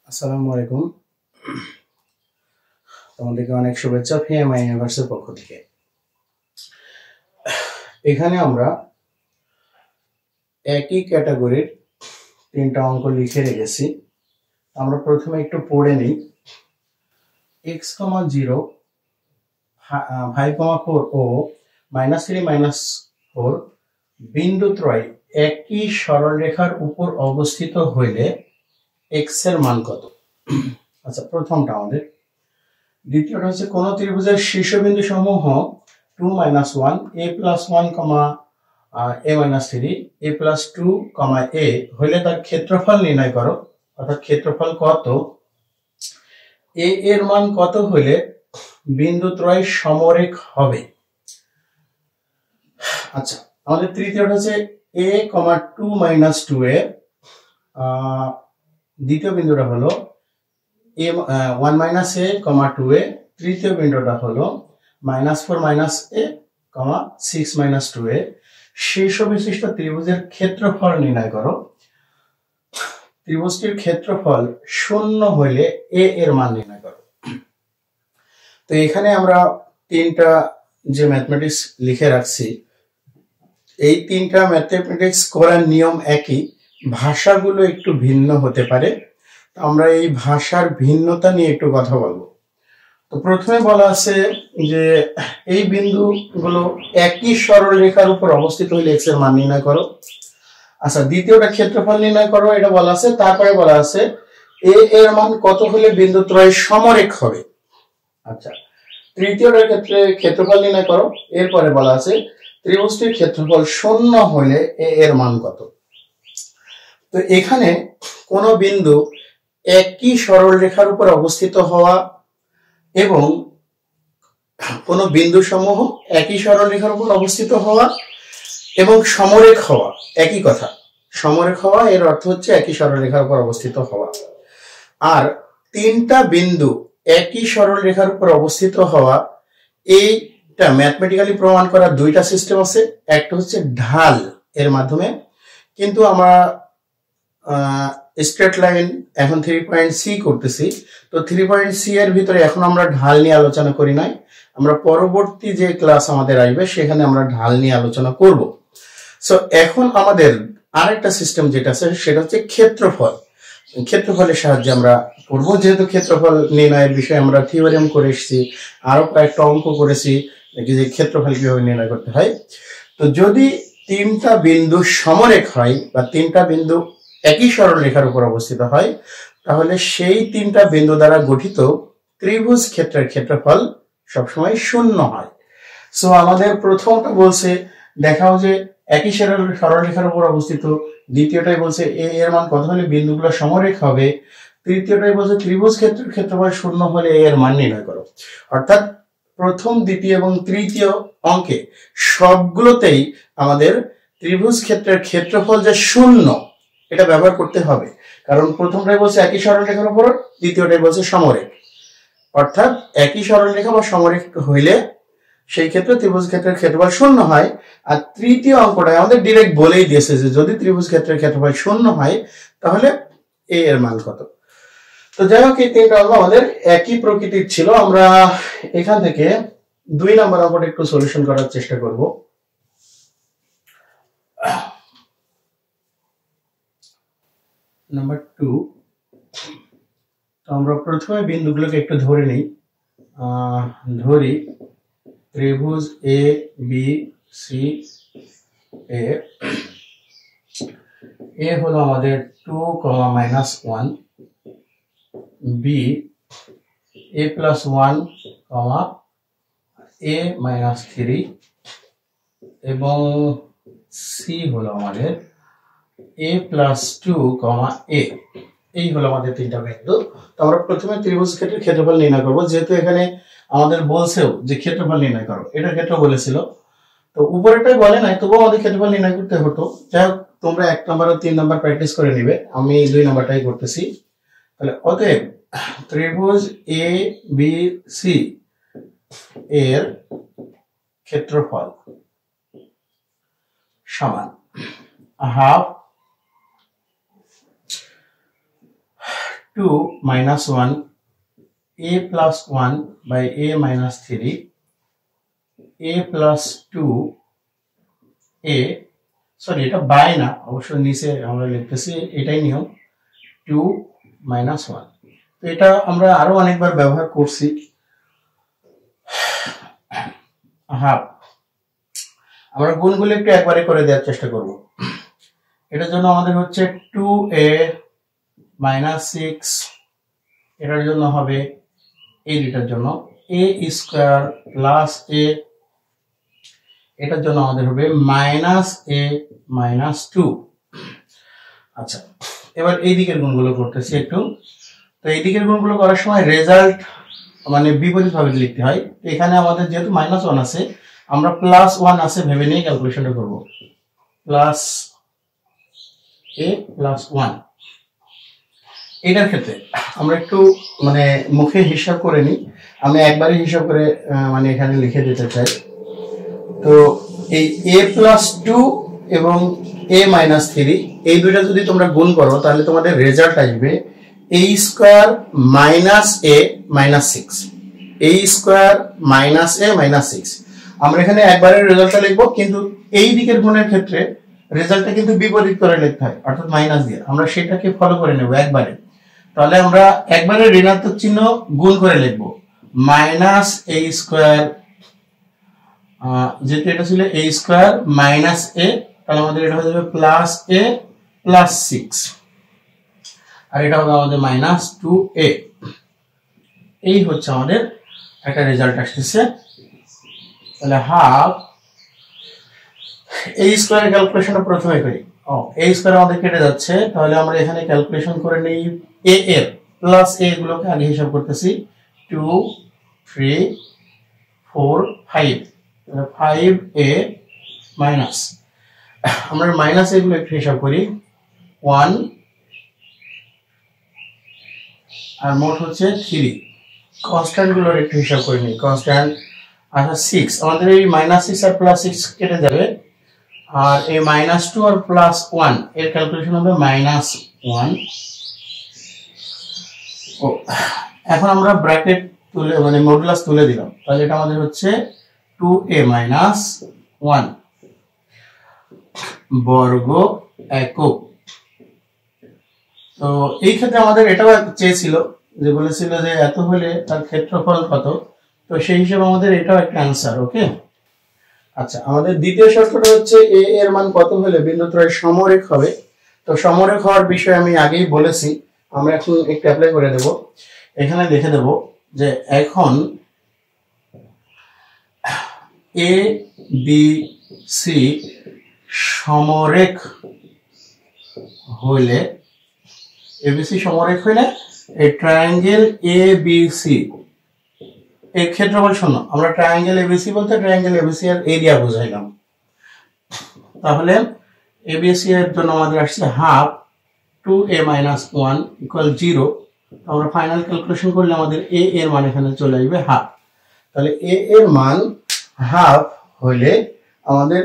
আসসালামু আলাইকুম। তোমাদেরকে অনেক শুভেচ্ছা পিএমআই ইউনিভার্সের পক্ষ থেকে। এখানে আমরা একই ক্যাটাগরির তিনটা অঙ্ক লিখে রেখেছি। আমরা প্রথমে একটু পড়ে নিই। x, 0, 5, 4 ও -3, -4 বিন্দুত্রয় একই সরলরেখার উপর অবস্থিত হইলে x এর মান কত? আচ্ছা, প্রথমটা আমাদের। দ্বিতীয়টা হচ্ছে কোন ত্রিভুজের শীর্ষবিন্দু সমূহ 2, -1, a + 1, a - 3, a + 2, a হইলে তার ক্ষেত্রফল নির্ণয় করো। অর্থাৎ ক্ষেত্রফল কত, a এর মান কত হইলে বিন্দুত্রয় সমরেখ হবে। আচ্ছা, আমাদের তৃতীয়টা হচ্ছে a, 2 - 2a। দ্বিতীয় বিন্দুটা হলো a 1 - a, 2a। তৃতীয় বিন্দুটা হলো -4 - a, 6 - 2a। শীর্ষ বিশিষ্ট ত্রিভুজের ক্ষেত্রফল নির্ণয় করো। ত্রিভুজটির ক্ষেত্রফল 0 হইলে a এর মান নির্ণয় করো। তো এখানে আমরা তিনটা যে ম্যাথমেটিক্স লিখে রাখছি, এই তিনটা ম্যাথমেটিক্স করার নিয়ম একই, ভাষাগুলো একটু ভিন্ন হতে পারে। আমরা এই ভাষার ভিন্নতা নিয়ে একটু কথা বলবো। তো প্রথমে বলা আছে যে এই বিন্দুগুলো একই সরলরেখার উপর অবস্থিত হইলে x এর মান নির্ণয় করো। আচ্ছা, দ্বিতীয়টা ক্ষেত্রফল নির্ণয় করো, এটা বলা আছে। তারপরে বলা আছে a এর মান কত হলে বিন্দুত্রয় সমরেখ হবে। আচ্ছা, তৃতীয়টার ক্ষেত্রে ক্ষেত্রফল নির্ণয় করো। এরপরে বলা আছে ত্রিভুজটির ক্ষেত্রফল 0 হলে a এর মান কত। তো এখানে কোন বিন্দু একই সরলরেখার উপর অবস্থিত হওয়া এবং কোন বিন্দু সমূহ একই সরলরেখার উপর অবস্থিত হওয়া এবং সমরেখ হওয়া একই কথা। সমরেখ হওয়া এর অর্থ হচ্ছে একই সরলরেখার উপর অবস্থিত হওয়া। আর তিনটা বিন্দু একই সরলরেখার উপর অবস্থিত হওয়া, এইটা ম্যাথমেটিক্যালি প্রমাণ করার দুইটা সিস্টেম আছে। একটা হচ্ছে ঢাল এর মাধ্যমে, কিন্তু আমরা স্ট্রেট লাইন এখন 3.c করতেছি। তো 3.c এর ভিতরে এখন আমরা ঢাল নিয়ে আলোচনা করি নাই। আমরা পরবর্তী যে ক্লাস আমাদের আসবে সেখানে আমরা ঢাল নিয়ে আলোচনা করব। সো এখন আমাদের আরেকটা সিস্টেম যেটা আছে সেটা হচ্ছে ক্ষেত্রফল। ক্ষেত্রফলের সাহায্যে আমরা করবো, যেহেতু ক্ষেত্রফল নির্ণয়ের বিষয়ে আমরা থিওরেম করে এসেছি, আরো কয়েকটা অঙ্ক করেছি যে ক্ষেত্রফল কিভাবে নির্ণয় করতে হয়। তো যদি তিনটা বিন্দু সমরেখ হয় বা তিনটা বিন্দু একই সরলরেখার উপর অবস্থিত হয়, তাহলে সেই তিনটা বিন্দু দ্বারা গঠিত ত্রিভুজ ক্ষেত্রের ক্ষেত্রফল সবসময় 0 হয়। সো আমাদের প্রথমটা বলছে দেখাও যে একই সরলরেখার উপর অবস্থিত। দ্বিতীয়টাই বলছে a এর মান কত হলে বিন্দুগুলো সমরেখ হবে। তৃতীয়টাই বলছে ত্রিভুজ ক্ষেত্রের ক্ষেত্রফল 0 হলে a এর মান নির্ণয় করো। অর্থাৎ প্রথম, দ্বিতীয় এবং তৃতীয় অঙ্কে সবগুলোতেই আমাদের ত্রিভুজ ক্ষেত্রের ক্ষেত্রফল যে 0 এটা ব্যবহার করতে হবে। কারণ প্রথমটাই বলছে একই সরলরেখার উপর, দ্বিতীয়টাই বলছে সমরেখ। অর্থাৎ একই সরলরেখা বা সমরেখ হইলে সেই ক্ষেত্রে ত্রিভুজ ক্ষেত্রের ক্ষেত্রফল 0 হয়। আর তৃতীয় অঙ্কটায় আমাদের ডিরেক্ট বলেই দিয়েছে যে যদি ত্রিভুজ ক্ষেত্রের ক্ষেত্রফল 0 হয় তাহলে a এর মান কত। তো যাই হোক, এই তিনটা অঙ্ক আমাদের একই প্রকৃতির ছিল। আমরা এখান থেকে 2 নম্বর অঙ্কটা একটু সলিউশন করার চেষ্টা করব। নাম্বার 2। তো আমরা প্রথমে বিন্দুগুলোকে একটু ধরে নিই। ধরি ত্রিভুজ এ বি সি এ। এ হলো আমাদের 2, -1, বি a + 1, a - 3 এবং সি হলো আমাদের a + 2, a। এই হলো আমাদের তিনটা বিন্দু। তো আমরা প্রথমে ত্রিভুজ ক্ষেত্রের ক্ষেত্রফল নির্ণয় করব, যেহেতু এখানে আমাদের বলছেও যে ক্ষেত্রফল নির্ণয় করো, এটার ক্ষেত্রে বলেছিল। তো উপরেটাই বলে নাই, তবুও আমাদের ক্ষেত্রফল নির্ণয় করতে হতো। যাই হোক, তোমরা 1 নম্বর আর 3 নম্বর প্র্যাকটিস করে নিবে, আমি 2 নম্বরটাই করতেছি। তাহলে অতএব ত্রিভুজ এ বি সি এর ক্ষেত্রফল সমান ½ 2 minus 1 a plus 1 by a minus 3 a plus 2 a sorry এটা বাই না অবশ্য নিচে আমরা লিখতেছি এটাই নিয়ম 2 minus 1 তো এটা আমরা আরো অনেকবার ব্যবহার করছি হাফ আমরা গুণগুলো একটু একবারে করে দেওয়ার চেষ্টা করব এটার জন্য আমাদের হচ্ছে 2a minus 6 এটার জন্য হবে এই দুটার জন্য a স্কয়ার প্লাস a এটার জন্য আমাদের হবে মাইনাস a মাইনাস 2 আচ্ছা এবার এই দিকের গুণগুলো করতেছি একটু তো এই দিকের গুণগুলো করার সময় রেজাল্ট মানে বিপরীতভাবে লিখতে হয় এখানে আমাদের যেহেতু -1 আছে আমরা +1 আছে ভেবে নিয়ে ক্যালকুলেশনটা করব প্লাস a প্লাস 1 এটার ক্ষেত্রে আমরা একটু মানে মুখে হিসাব করে নিই আমি একবারই হিসাব করে মানে এখানে লিখে দিতে চাই তো এই a প্লাস 2 এবং a মাইনাস 3 এই দুইটা যদি তোমরা গুণ করো তাহলে তোমাদের রেজাল্ট আসবে a square minus a minus 6 a square minus a minus 6 আমরা এখানে একবারের রেজাল্টটা লিখব কিন্তু এই দিকের গুণের ক্ষেত্রে রেজাল্টটা কিন্তু বিপরীত করে লিখতে হয় অর্থাৎ মাইনাস দিয়ে আমরা সেটাকে ফলো করে নেব একবারে তাহলে আমরা একবারে ঋণাত্মক চিহ্ন গুণ করে লিখব মাইনাস a স্কয়ার যেটা এটা ছিল a স্কয়ার মাইনাস a তাহলে আমাদের এটা হয়ে যাবে প্লাস a প্লাস 6 আর এটা হবে আমাদের মাইনাস 2a এই হচ্ছে আমাদের একটা রেজাল্ট আসছে তাহলে হাফ a স্কয়ার ক্যালকুলেশনটা প্রথমে করি a স্কয়ার আমাদের কেটে যাচ্ছে তাহলে আমরা এখানে ক্যালকুলেশন করে নেই a এর প্লাস a গুলোকে আগে হিসাব করতেছি 2 3 4 5 5a মাইনাস আমরা মাইনাস এগুলো একটু হিসাব করি 1 আর মোট হচ্ছে 3 কনস্ট্যান্ট গুলোর একটু হিসাব করে নিই কনস্ট্যান্ট আচ্ছা 6 আমাদের এই -6 আর +6 কেটে যাবে আর এই -2 আর +1 এর ক্যালকুলেশন হবে -1 ও এখন আমরা ব্র্যাকেট তুলে মানে মডুলাস তুলে দিলাম তাহলে এটা আমাদের হচ্ছে 2a - 1 বর্গ একক তো এই ক্ষেত্রে আমাদের এটাও চেয়েছিল যে বলেছিল যে এত হলে তার ক্ষেত্রফল কত তো সেই হিসেবে আমাদের এটাও একটা आंसर ওকে আচ্ছা আমাদের দ্বিতীয় শর্তটা হচ্ছে a এর মান কত হলে বিন্দুত্রয় সমরেখ হবে তো সমরেখ হওয়ার বিষয়ে আমি আগেই বলেছি আমরা এখন একটু অ্যাপ্লাই করে দেব এখানে লিখে দেব যে এখন a b c সমরেখ হলে ABC সমরেখ হলে এই ট্রায়াঙ্গেল ABC এর ক্ষেত্রফল শূন্য আমরা ট্রায়াঙ্গেল ABC বলতে ট্রায়াঙ্গেল ABC এর এরিয়া বুঝাইলাম তাহলে ABC এর জন্য আমাদের আসছে হাফ 2a - 1 = 0 আমরা ফাইনাল ক্যালকুলেশন করলে আমাদের a এর মান এখানে চলে আসবে হাফ তাহলে a এর মান হাফ হলে আমাদের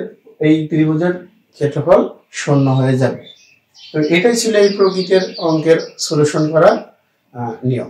এই ত্রিভুজের ক্ষেত্রফল শূন্য হয়ে যাবে তো এটাই ছিল এই প্রকৃতির অঙ্কের সলিউশন করা নিয়ম